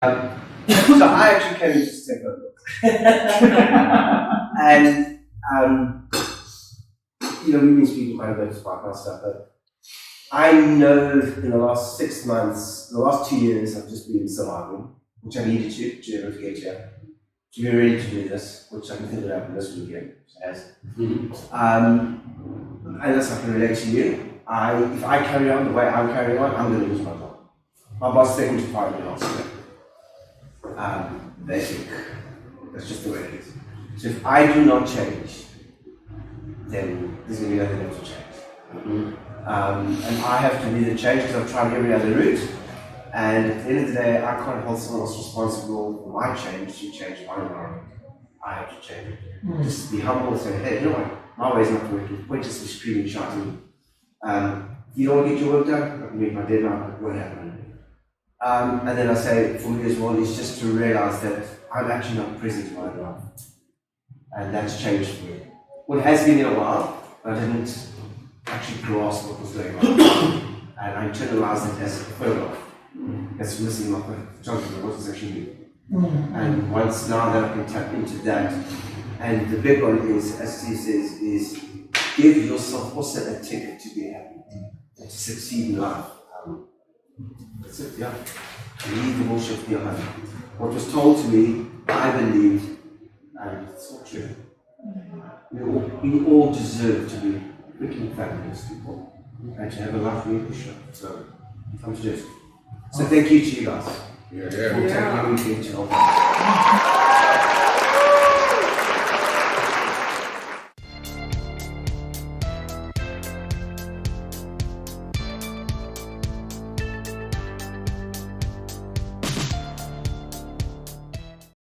So I actually came to step over. And, we've been speaking quite a bit about my stuff, but I know in the last 6 months, the last 2 years, I've just been surviving, which I needed to be able to get here, to be ready to do this, which I can think will happen this weekend. And that's I can relate to you. If I carry on the way I'm carrying on, I'm going to lose my job. My boss taking me to fire me last year. They think that's just the way it is. So if I do not change, then there's going to be nothing else to change. And I have to either change because I've tried every other route. And at the end of the day, I can't hold someone else responsible for my change to change my environment. I have to change it. Just be humble and say, hey, you know what? My way's not working. Pointlessly screaming, shouting. If you don't want to get your work done, I can meet my deadline, it won't happen. And then I say, for me as well, is just to realize that I'm actually not present in my life. And that's changed for me. Well, it has been in a while, but I didn't actually grasp what was going on. And I internalized it as a furlough. That's missing my judgment, what was actually me. And once now that I can tap into that, and the big one is, as Steve says, is give yourself also a ticket to be happy, and to succeed in life. That's it, yeah. Leave the bullshit behind. What was told to me, I believed, and it's not true. We all deserve to be freaking fabulous people and to have a life we appreciate. So, I'm just. So thank you to you guys for taking everything to help.